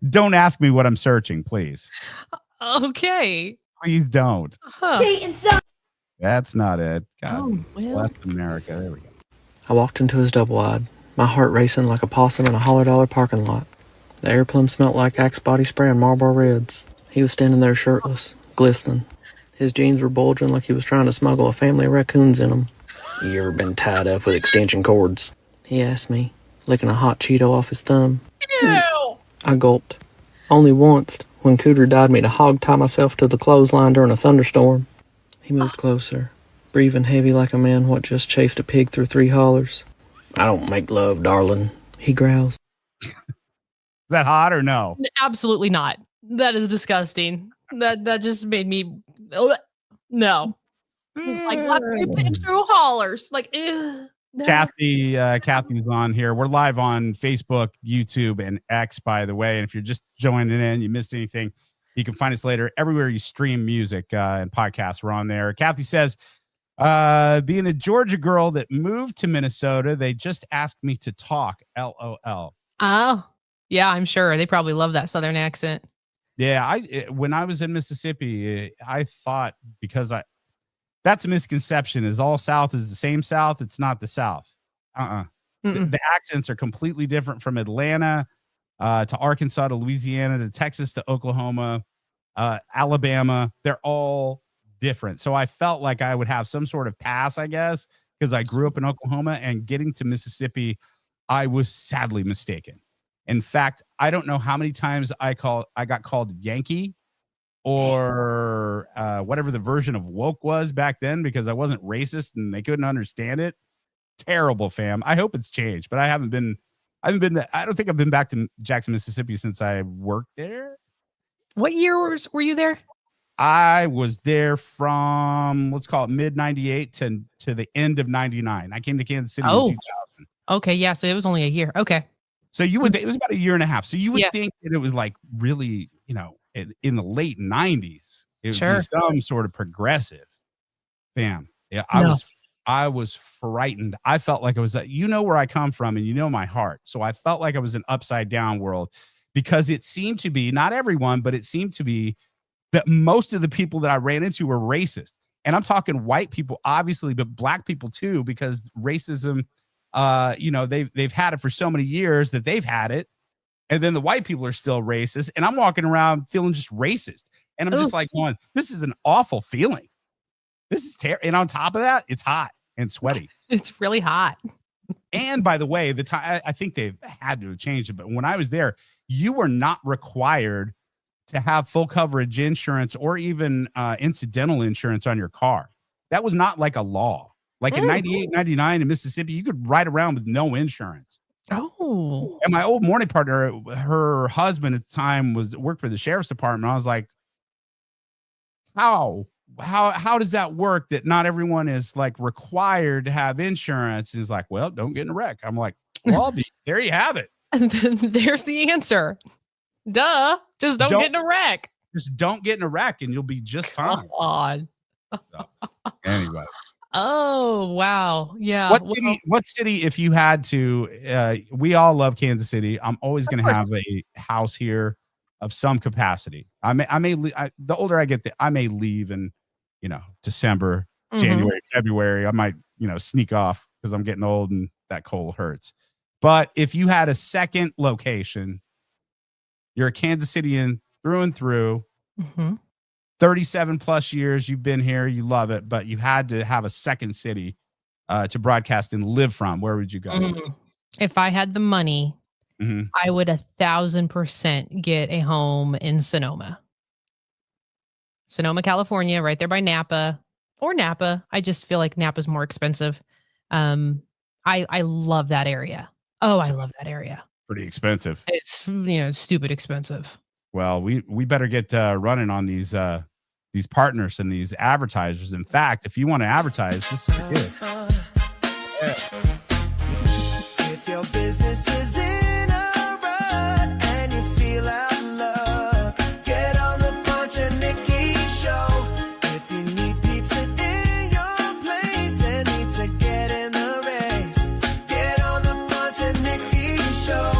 Don't ask me what I'm searching, please.
Okay.
Please don't.
Huh.
That's not it. God bless America. There we go.
I walked into his double-wide, my heart racing like a possum in a $100 parking lot. The air plum smelt like Axe body spray and Marlboro Reds. He was standing there shirtless, glistening. His jeans were bulging like he was trying to smuggle a family of raccoons in them. You ever been tied up with extension cords? He asked me, licking a hot Cheeto off his thumb.
Ew.
I gulped. Only once, when Cooter died me to hog-tie myself to the clothesline during a thunderstorm. He moved closer, breathing heavy like a man what just chased a pig through 3 hollers. I don't make love, darling, he growls.
Is that hot or no?
Absolutely not. That is disgusting. That just made me no. Like what through hollers. Like ew.
Kathy's on here. We're live on Facebook, YouTube, and X, by the way. And if you're just joining in, you missed anything, you can find us later everywhere you stream music and podcasts. We're on there. Kathy says, being a Georgia girl that moved to Minnesota, they just asked me to talk. LOL.
Oh, yeah, I'm sure. They probably love that Southern accent.
Yeah, when I was in Mississippi, I thought that's a misconception. Is all South is the same South? It's not the South. The accents are completely different from Atlanta to Arkansas to Louisiana to Texas to Oklahoma, Alabama. They're all different. So I felt like I would have some sort of pass, I guess, because I grew up in Oklahoma, and getting to Mississippi, I was sadly mistaken. In fact, I don't know how many times I got called Yankee or whatever the version of woke was back then, because I wasn't racist and they couldn't understand it. Terrible, fam. I hope it's changed, but I don't think I've been back to Jackson, Mississippi since I worked there.
What year were you there?
I was there from, let's call it mid 98 to the end of 99. I came to Kansas City in 2000.
Okay. Yeah. So it was only a year. Okay.
So it was about a year and a half. So you would think that it was like really, in the late 90s, it would be some sort of progressive. Bam. Yeah. I was I was frightened. I felt like it was, you know, where I come from and you know my heart. So I felt like I was an upside down world because it seemed to be, not everyone, but it seemed to be that most of the people that I ran into were racist. And I'm talking white people, obviously, but black people too, because racism, you know, they've had it for so many years that they've had it. And then the white people are still racist. And I'm walking around feeling just racist. And I'm just like going, this is an awful feeling. This is terrible. And on top of that, it's hot and sweaty.
It's really hot.
And by the way, the time, I think they've had to change it, but when I was there, you were not required to have full coverage insurance or even incidental insurance on your car. That was not like a law. Like in 98, 99 in Mississippi, you could ride around with no insurance.
Oh.
And my old morning partner, her husband at the time worked for the sheriff's department. I was like, how does that work that not everyone is like required to have insurance? And he's like, well, don't get in a wreck. I'm like, well, there you have it.
And then there's the answer. Duh. Just don't get in a wreck.
Just don't get in a wreck and you'll be just fine.
God.
So, anyway.
Oh, wow. Yeah.
What city, if you had to, we all love Kansas City. I'm always going to have a house here of some capacity. The older I get, I may leave in, you know, December, January, February. I might, you know, sneak off because I'm getting old and that cold hurts. But if you had a second location, you're a Kansas Cityan through and through. 37 plus years you've been here, you love it, but you had to have a second city to broadcast and live from. Where would you go?
If I had the money, I would 1,000% get a home in Sonoma, California, right there by Napa or Napa. I just feel like Napa's more expensive. I love that area. Oh, I love that area.
Pretty expensive.
It's, you know, stupid expensive.
Well, we better get running on these partners and these advertisers. In fact, if you want to advertise, this is good.
If your business is in a rut and you feel out of luck, get on the Ponch and Nikki show. If you need peeps in your place and need to get in the race, get on the Ponch and Nikki show.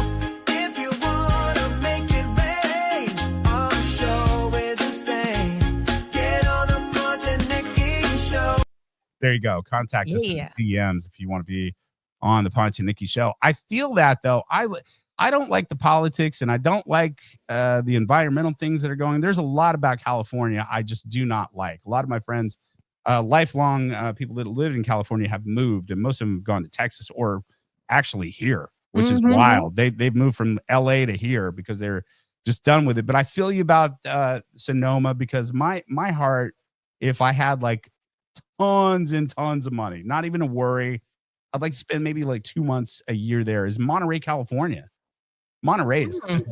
If you want to make it rain, our show is insane. Get on the Ponch and Nikki show.
There you go. Contact us in the DMs if you want to be on the Ponch and Nikki show. I feel that though. I don't like the politics and I don't like the environmental things that are going. There's a lot about California I just do not like. A lot of my friends, lifelong people that live in California have moved, and most of them have gone to Texas or actually here, which is wild. They've moved from LA to here because they're just done with it. But I feel you about Sonoma, because my heart, if I had like tons and tons of money, not even a worry, I'd like to spend maybe like 2 months a year there, is Monterey, California. Monterey is just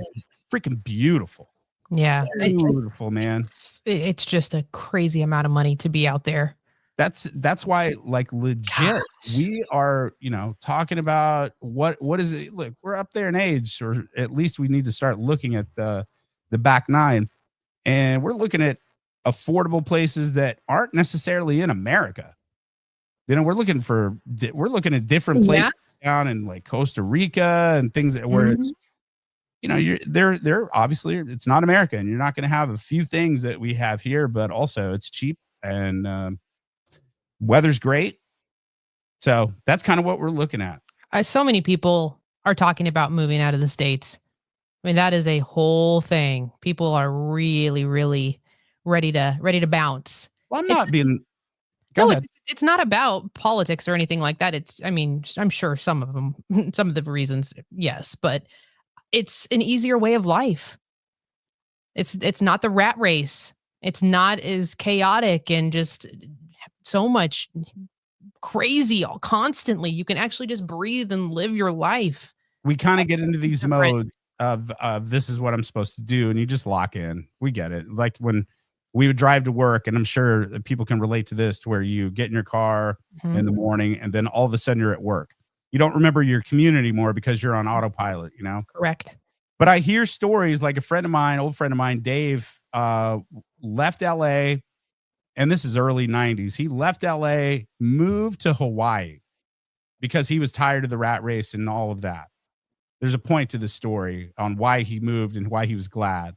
freaking beautiful.
Yeah.
Beautiful, man.
It's just a crazy amount of money to be out there.
That's why, like, legit, we are, you know, talking about what is it? Look, we're up there in age, or at least we need to start looking at the back nine, and we're looking at affordable places that aren't necessarily in America. You know, we're looking at different places down in like Costa Rica and things where it's, you know, they're obviously, it's not America, and you're not going to have a few things that we have here, but also it's cheap and weather's great. So that's kind of what we're looking at.
So many people are talking about moving out of the States. I mean, that is a whole thing. People are really, really ready to bounce.
Well, I'm not being. Go ahead.
It's not about politics or anything like that. I mean, I'm sure some of the reasons, yes, but it's an easier way of life. It's not the rat race. It's not as chaotic and just so much crazy all constantly. You can actually just breathe and live your life.
We kind of get into these modes of this is what I'm supposed to do, and you just lock in. We get it. Like when we would drive to work, and I'm sure that people can relate to this, to where you get in your car in the morning and then all of a sudden you're at work. You don't remember your commute anymore because you're on autopilot, you know?
Correct.
But I hear stories like old friend of mine, Dave, left LA, and this is early 90s. He left LA, moved to Hawaii because he was tired of the rat race and all of that. There's a point to the story on why he moved and why he was glad.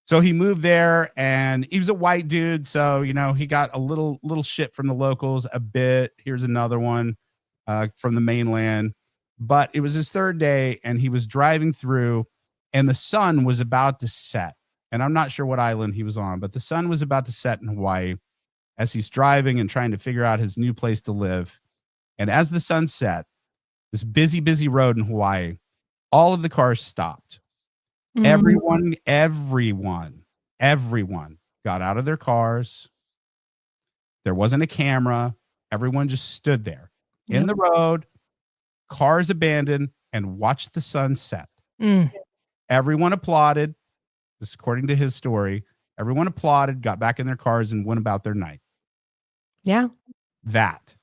So he moved there, and he was a white dude. So, he got a little shit from the locals a bit. Here's another one from the mainland. But it was his third day, and he was driving through, and the sun was about to set. And I'm not sure what island he was on, but the sun was about to set in Hawaii as he's driving and trying to figure out his new place to live. And as the sun set, this busy, busy road in Hawaii, all of the cars stopped. Everyone got out of their cars. There wasn't a camera. Everyone just stood there in the road, cars abandoned, and watched the sun set. Everyone applauded. This is according to his story. Everyone applauded, got back in their cars, and went about their night.
Yeah.
That.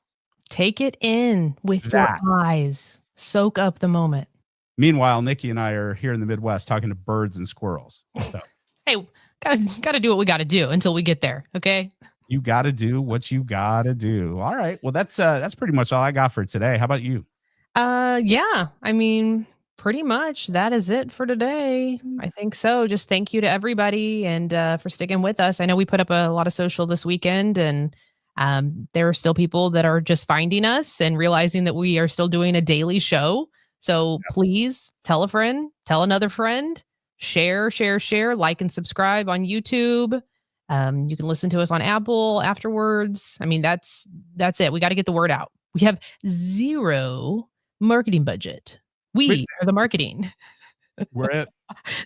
Take it in with your eyes. Soak up the moment.
Meanwhile, Nikki and I are here in the Midwest talking to birds and squirrels. So.
Hey, gotta do what we gotta do until we get there. Okay.
You gotta do what you gotta do. All right. Well, that's pretty much all I got for today. How about you?
Yeah. I mean, pretty much that is it for today. I think so. Just thank you to everybody and for sticking with us. I know we put up a lot of social this weekend, and there are still people that are just finding us and realizing that we are still doing a daily show. So please tell a friend, tell another friend, share, like and subscribe on YouTube. You can listen to us on Apple afterwards. I mean, that's it. We got to get the word out. We have zero marketing budget. We are the marketing.
We're it.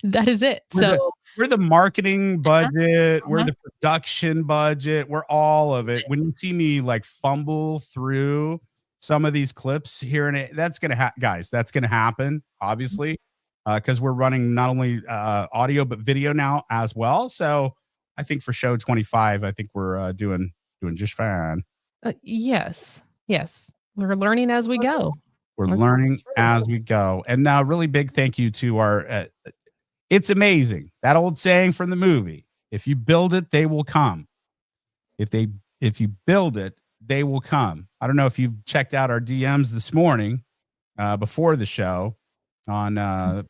That is it.
We're the marketing budget. We're the production budget. We're all of it. When you see me like fumble through some of these clips here and that's going to guys, that's going to happen, obviously, because we're running not only audio, but video now as well. So I think for show 25, I think we're doing just fine.
Yes. We're learning as we go.
We're learning as we go. And now really big thank you to our, it's amazing. That old saying from the movie, if you build it, they will come. If you build it, they will come. I don't know if you've checked out our DMs this morning before the show on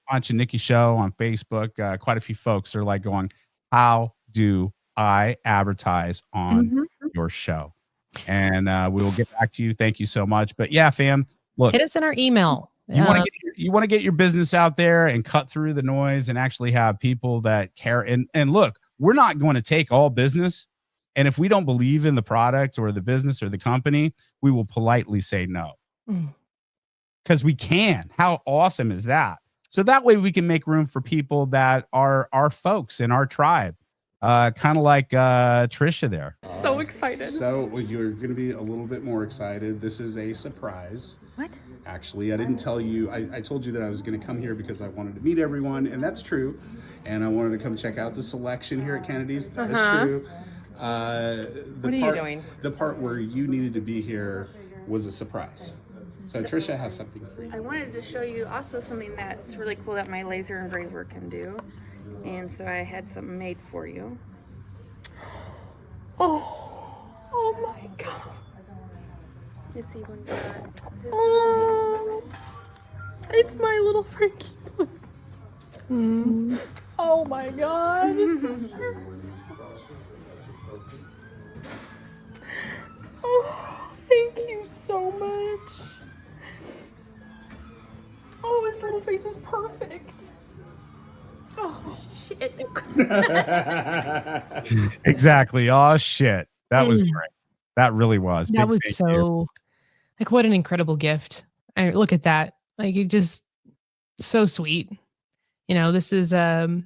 Ponch and Nikki show on Facebook. Quite a few folks are like going, how do I advertise on your show? And we will get back to you. Thank you so much. But yeah, fam, look,
hit us in our email.
You want to get your business out there and cut through the noise and actually have people that care. And look, we're not going to take all business. And if we don't believe in the product or the business or the company, we will politely say no. Because we can. How awesome is that? So that way we can make room for people that are our folks in our tribe. Kind of like Trisha there.
So excited.
So you're going to be a little bit more excited. This is a surprise.
What?
Actually, I didn't tell you. I told you that I was going to come here because I wanted to meet everyone, and that's true. And I wanted to come check out the selection here at Kennedy's. That is true.
What are you doing?
The part where you needed to be here was a surprise. So Trisha has something for you.
I wanted to show you also something that's really cool that my laser engraver can do. And so I had something made for you. Oh my god. Let's see one more. Oh, it's my little Frankie Blue. Oh my god, sister. Oh, thank you so much. Oh, his little face is perfect. Oh, shit.
Exactly. Oh, shit. That was great. That really was.
That was so, like, what an incredible gift. I look at that. Like, it just so sweet. You know, this is a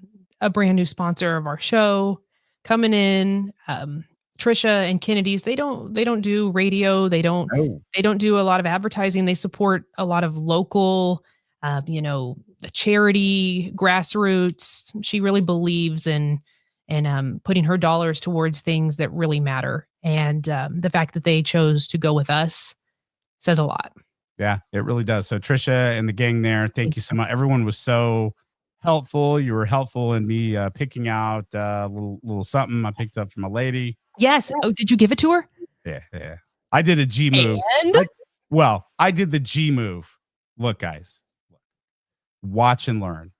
brand new sponsor of our show coming in. Trisha and Kennedy's, they don't do radio. They don't do a lot of advertising. They support a lot of local, the charity, grassroots. She really believes in putting her dollars towards things that really matter. And the fact that they chose to go with us says a lot.
Yeah, it really does. So Trisha and the gang there, thank you so much. Everyone was so helpful. You were helpful in me picking out a little something I picked up from a lady.
Yes. Oh, did you give it to her?
Yeah. I did a G move.
And?
I did the G move. Look, guys, watch and learn.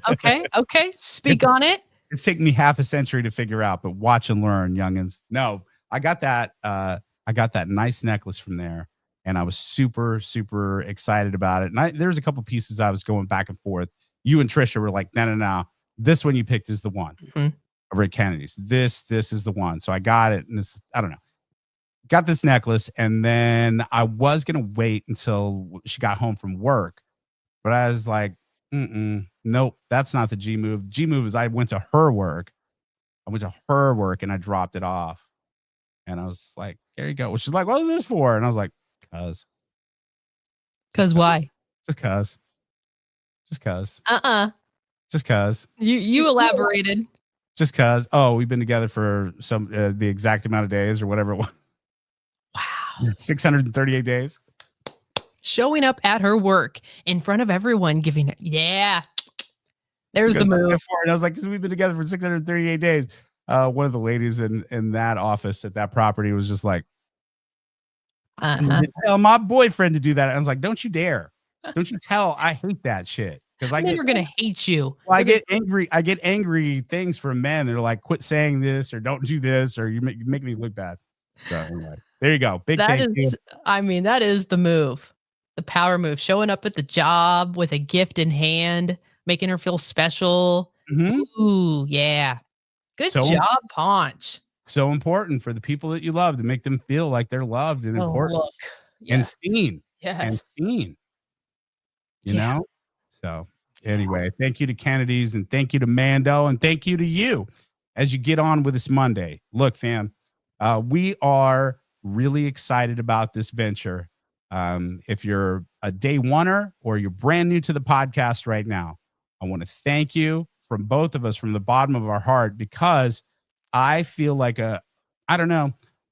Okay. Speak on it.
It's taken me half a century to figure out, but watch and learn, youngins. No, I got that. I got that nice necklace from there, and I was super, super excited about it. And there's a couple pieces I was going back and forth. You and Trisha were like, no. This one you picked is the one. Over at Kennedy's. This is the one. So I got it, and I don't know. Got this necklace, and then I was gonna wait until she got home from work, but I was like, nope, that's not the G move. The G move is I went to her work. And I dropped it off. And I was like, there you go. She's like, what is this for? And I was like, cause
why?
Just cause. Just cause.
You elaborated.
Just cause. Oh, we've been together for the exact amount of days or whatever it was.
Wow.
638 days.
Showing up at her work in front of everyone, giving it. Yeah. There's the move.
And I was like, because we've been together for 638 days. One of the ladies in that office at that property was just like, tell my boyfriend to do that. And I was like, don't you dare. Don't you tell. I hate that shit. Because
they're gonna hate you.
Well, I get angry things from men. They're like, quit saying this or don't do this or you make me look bad. So anyway, there you go. Thank you.
I mean, that is the move. The power move, showing up at the job with a gift in hand, making her feel special. Ooh, yeah. Good job, Ponch.
So important for the people that you love to make them feel like they're loved and important and seen.
Yes.
And seen. You know? So anyway, thank you to Kennedy's and thank you to Mando and thank you to you as you get on with this Monday. Look, fam, we are really excited about this venture. If you're a day oneer or you're brand new to the podcast right now, I want to thank you from both of us from the bottom of our heart, because I feel like a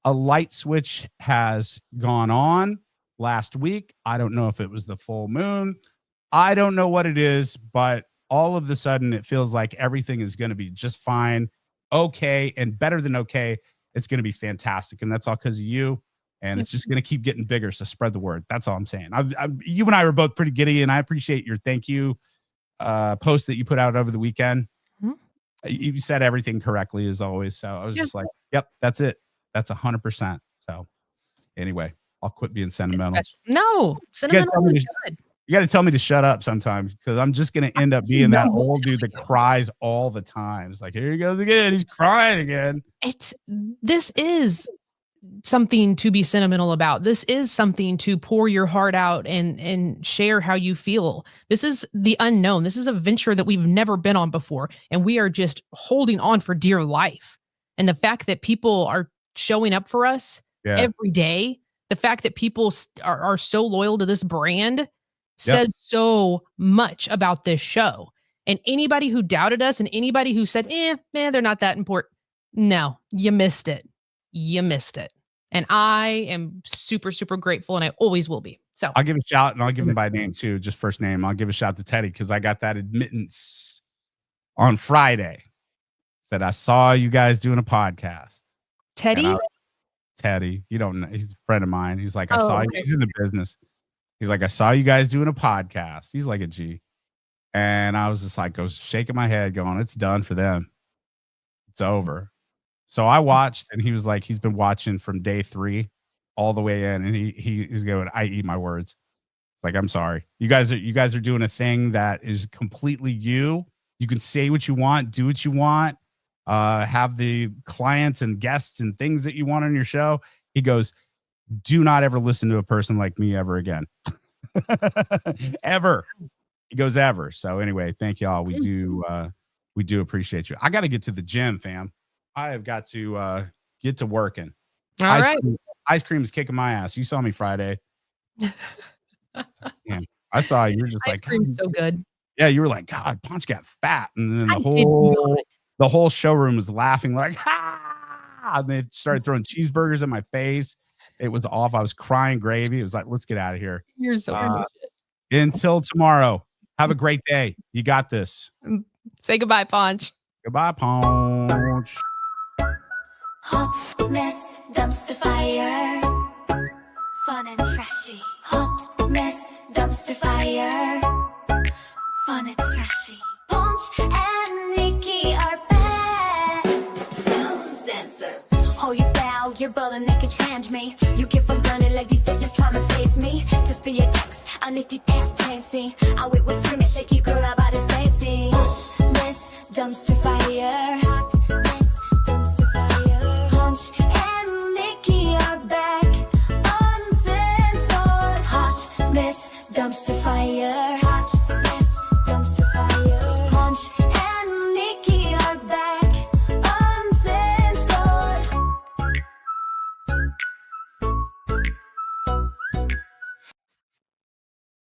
light switch has gone on last week. I don't know if it was the full moon. I don't know what it is, but all of a sudden it feels like everything is going to be just fine, okay, and better than okay. It's going to be fantastic. And that's all because of you. And it's just going to keep getting bigger. So spread the word. That's all I'm saying. You and I were both pretty giddy, and I appreciate your thank you post that you put out over the weekend. You said everything correctly as always. So I was just like, yep, that's it. That's 100%. So anyway, I'll quit being sentimental.
No, sentimental is good.
You got to tell me to shut up sometimes, because I'm just going to end up being that old dude that cries all the time. It's like, here he goes again. He's crying again.
This is something to be sentimental about. This is something to pour your heart out and share how you feel. This is the unknown. This is a venture that we've never been on before, and we are just holding on for dear life. And the fact that people are showing up for us every day, the fact that people are so loyal to this brand says so much about this show. And anybody who doubted us and anybody who said, man, they're not that important. No, you missed it. You missed it. And I am super, super grateful, and I always will be. So
I'll give a shout, and I'll give him by name too, just first name. I'll give a shout to Teddy, because I got that admittance on Friday. Said, I saw you guys doing a podcast.
Teddy?
Teddy, you don't know. He's a friend of mine. He's like, I saw you. He's in the business. He's like, I saw you guys doing a podcast. He's like a G. And I was just like, shaking my head going, it's done for them. It's over. So I watched, and he was like, he's been watching from day 3 all the way in. And he's going, I eat my words. It's like, I'm sorry. You guys are doing a thing that is completely you. You can say what you want, do what you want, have the clients and guests and things that you want on your show. He goes, do not ever listen to a person like me ever again. Ever. He goes, ever. So anyway, thank y'all. We do appreciate you. I got to get to the gym, fam. I have got to get to working.
All right.
Ice cream is kicking my ass. You saw me Friday. Yeah, I saw you. You're just
Ice
like,
cream's so good.
Yeah, you were like, God, Ponch got fat. And then the whole showroom was laughing like, ha! And they started throwing cheeseburgers in my face. It was off. I was crying gravy. It was like, let's get out of here.
You're so
until tomorrow. Have a great day. You got this.
Say goodbye, Ponch.
Goodbye, Ponch.
Hot mess, dumpster fire. Fun and trashy. Hot mess, dumpster fire. Fun and trashy. Ponch and Nikki are back. No censor. Oh, you bow, you're balling naked, trans me. You get for granted like these dickers trying to face me. Just be an ex, I need the ass dancing. I wait with screaming, shaky girl, our body's dancing. Hot mess, dumpster fire. Hot